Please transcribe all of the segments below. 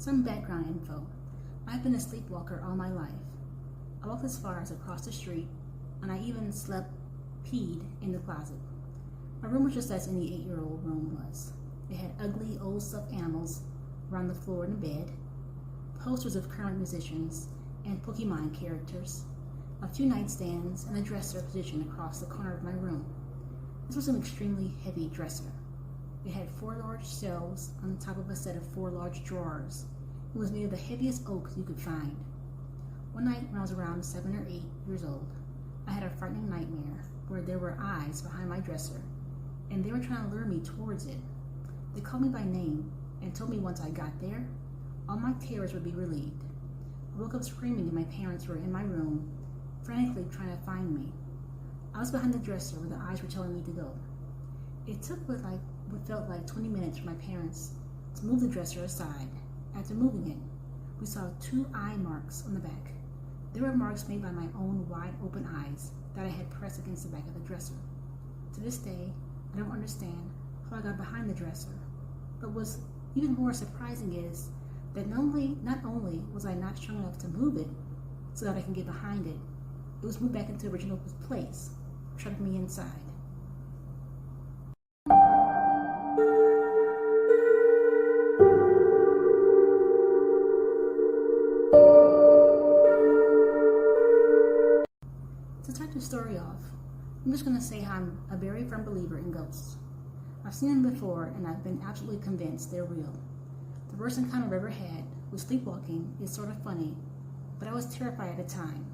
Some background info. I've been a sleepwalker all my life. I walked as far as across the street, and I even peed in the closet. My room was just as any 8-year-old room was. It had ugly, old stuffed animals around the floor in the bed, posters of current musicians and Pokemon characters, a few nightstands, and a dresser positioned across the corner of my room. This was an extremely heavy dresser. It had 4 large shelves on top of a set of 4 large drawers. It was made of the heaviest oak you could find. One night when I was around 7 or 8 years old, I had a frightening nightmare where there were eyes behind my dresser, and they were trying to lure me towards it. They called me by name and told me once I got there, all my terrors would be relieved. I woke up screaming and my parents were in my room, frantically trying to find me. I was behind the dresser where the eyes were telling me to go. It took what felt like 20 minutes for my parents to move the dresser aside. After moving it, we saw 2 eye marks on the back. They were marks made by my own wide open eyes that I had pressed against the back of the dresser. To this day, I don't understand how I got behind the dresser, but what's even more surprising is that not only was I not strong enough to move it so that I can get behind it, it was moved back into the original place, trapping me inside. To start the story off, I'm just going to say how I'm a very firm believer in ghosts. I've seen them before and I've been absolutely convinced they're real. The worst encounter I've ever had with sleepwalking is sort of funny, but I was terrified at the time.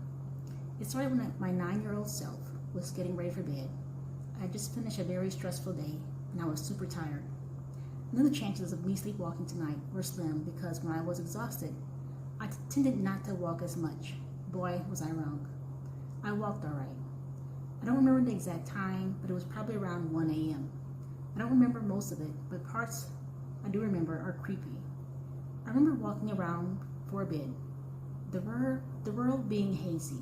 It started when my 9-year-old self was getting ready for bed. I had just finished a very stressful day and I was super tired. I knew the chances of me sleepwalking tonight were slim because when I was exhausted, I tended not to walk as much. Boy, was I wrong. I walked all right. I don't remember the exact time, but it was probably around 1 a.m. I don't remember most of it, but parts I do remember are creepy. I remember walking around for a bit, the world being hazy.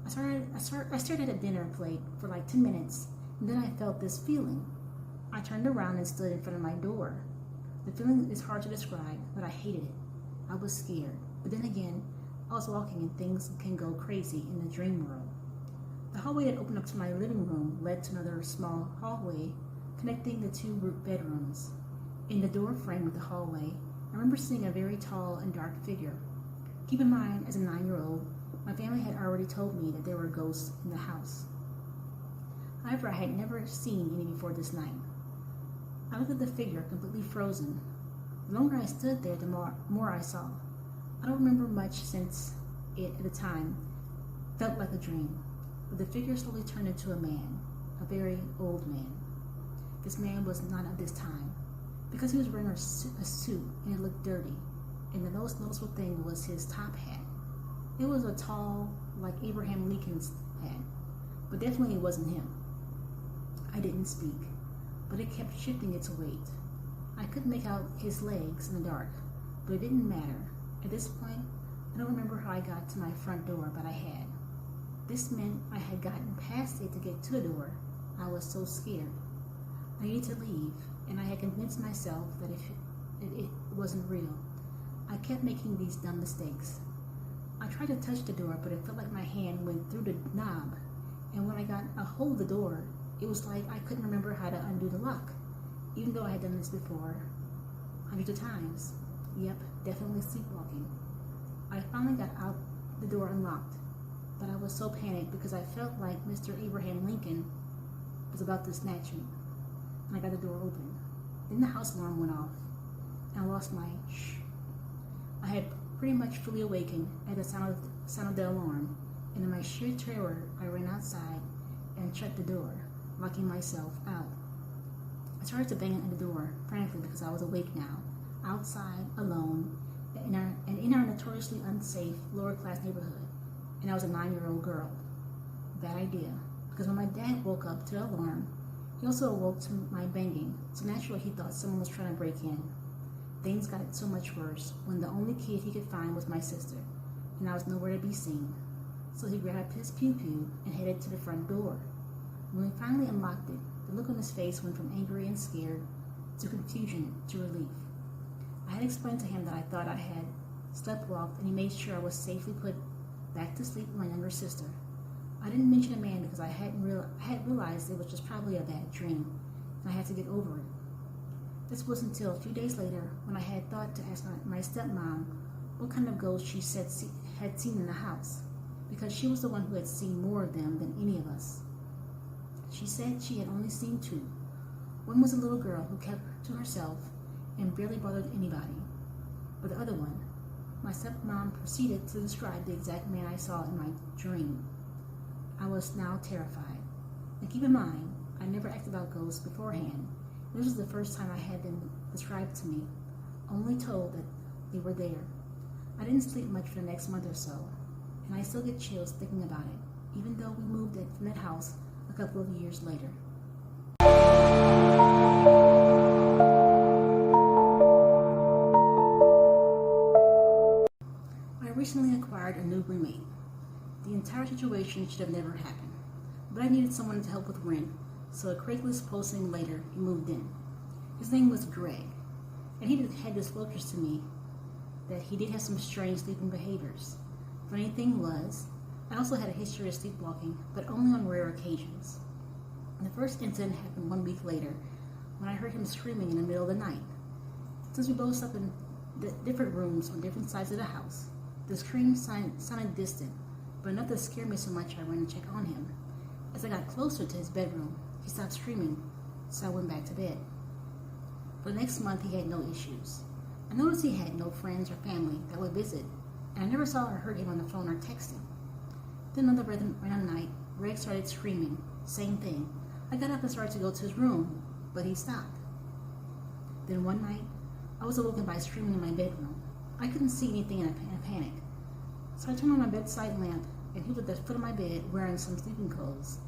I stared at a dinner plate for like 10 minutes, and then I felt this feeling. I turned around and stood in front of my door. The feeling is hard to describe, but I hated it. I was scared, but then again, I was walking and things can go crazy in the dream world. The hallway that opened up to my living room led to another small hallway connecting the 2 bedrooms. In the door frame of the hallway, I remember seeing a very tall and dark figure. Keep in mind, as a 9-year-old, my family had already told me that there were ghosts in the house. However, I had never seen any before this night. I looked at the figure completely frozen. The longer I stood there, the more I saw. I don't remember much since it, at the time, felt like a dream. But the figure slowly turned into a man, a very old man. This man was not of this time, because he was wearing a suit and it looked dirty, and the most noticeable thing was his top hat. It was a tall, like Abraham Lincoln's hat, but definitely it wasn't him. I didn't speak, but it kept shifting its weight. I couldn't make out his legs in the dark, but it didn't matter. At this point, I don't remember how I got to my front door, but I had. This meant I had gotten past it to get to the door. I was so scared. I needed to leave, and I had convinced myself that it wasn't real. I kept making these dumb mistakes. I tried to touch the door, but it felt like my hand went through the knob, and when I got a hold of the door, it was like I couldn't remember how to undo the lock, even though I had done this before hundreds of times. Yep, definitely sleepwalking. I finally got out the door unlocked, but I was so panicked because I felt like Mr. Abraham Lincoln was about to snatch me. And I got the door open. Then the house alarm went off, and I lost my shh. I had pretty much fully awakened at the sound of the alarm, and in my sheer terror, I ran outside and shut the door, locking myself out. I started to bang on the door frantically because I was awake now, outside, alone, in our notoriously unsafe, lower-class neighborhood, and I was a 9-year-old girl. Bad idea, because when my dad woke up to the alarm, he also awoke to my banging, so naturally he thought someone was trying to break in. Things got so much worse when the only kid he could find was my sister, and I was nowhere to be seen. So he grabbed his pew-pew and headed to the front door. When we finally unlocked it, the look on his face went from angry and scared to confusion to relief. I had I explained to him that I thought I had sleptwalked, and he made sure I was safely put back to sleep with my younger sister. I didn't mention a man because I had realized it was just probably a bad dream, and I had to get over it. This was until a few days later when I had thought to ask my stepmom what kind of ghost she had seen in the house, because she was the one who had seen more of them than any of us. She said she had only seen two. One was a little girl who kept to herself and barely bothered anybody. But the other one, my stepmom proceeded to describe the exact man I saw in my dream. I was now terrified. And keep in mind, I never asked about ghosts beforehand. This was the first time I had them described to me, only told that they were there. I didn't sleep much for the next month or so, and I still get chills thinking about it, even though we moved from that house a couple of years later. I recently acquired a new roommate. The entire situation should have never happened, but I needed someone to help with rent, so a Craigslist posting later, he moved in. His name was Greg, and he had disclosures to me that he did have some strange sleeping behaviors. Funny thing was, I also had a history of sleepwalking, but only on rare occasions. The first incident happened 1 week later, when I heard him screaming in the middle of the night. Since we both slept in different rooms on different sides of the house, the scream sounded distant, but enough to scare me so much I ran to check on him. As I got closer to his bedroom, he stopped screaming, so I went back to bed. For the next month, he had no issues. I noticed he had no friends or family that would visit, and I never saw or heard him on the phone or texting. Then another random night, Greg started screaming, same thing. I got up and started to go to his room, but he stopped. Then one night, I was awoken by screaming in my bedroom. I couldn't see anything in a panic, so I turned on my bedside lamp, and he was at the foot of my bed wearing some sleeping clothes.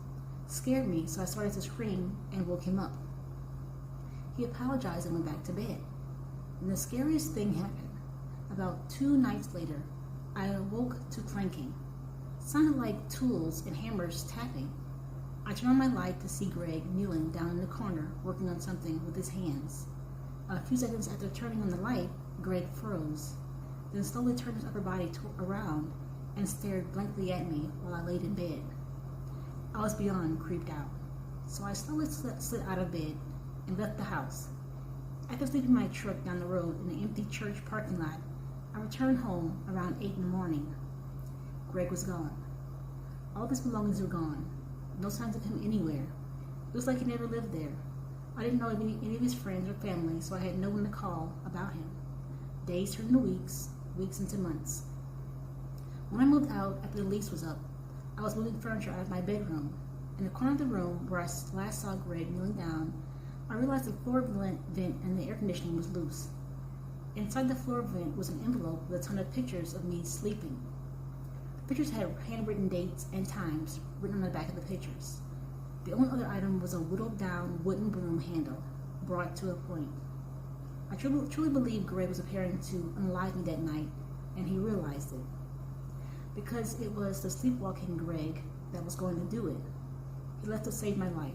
Scared me, so I started to scream and woke him up. He apologized and went back to bed. And the scariest thing happened. About 2 nights later, I awoke to clanking. It sounded like tools and hammers tapping. I turned on my light to see Greg kneeling down in the corner, working on something with his hands. A few seconds after turning on the light, Greg froze, then slowly turned his upper body around and stared blankly at me while I laid in bed. I was beyond creeped out, so I slowly slid out of bed and left the house. After leaving my truck down the road in an empty church parking lot, I returned home around 8 in the morning. Greg was gone. All of his belongings were gone. No signs of him anywhere. It was like he never lived there. I didn't know any of his friends or family, so I had no one to call about him. Days turned into weeks, weeks into months. When I moved out after the lease was up, I was moving furniture out of my bedroom. In the corner of the room where I last saw Greg kneeling down, I realized the floor vent and the air conditioning was loose. Inside the floor vent was an envelope with a ton of pictures of me sleeping. The pictures had handwritten dates and times written on the back of the pictures. The only other item was a whittled down wooden broom handle, brought to a point. I truly believe Greg was preparing to unalive me that night, and he realized it. Because it was the sleepwalking Greg that was going to do it. He left to save my life.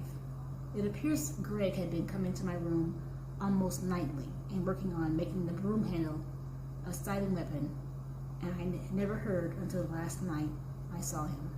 It appears Greg had been coming to my room almost nightly and working on making the broom handle a silent weapon, and I never heard until last night I saw him.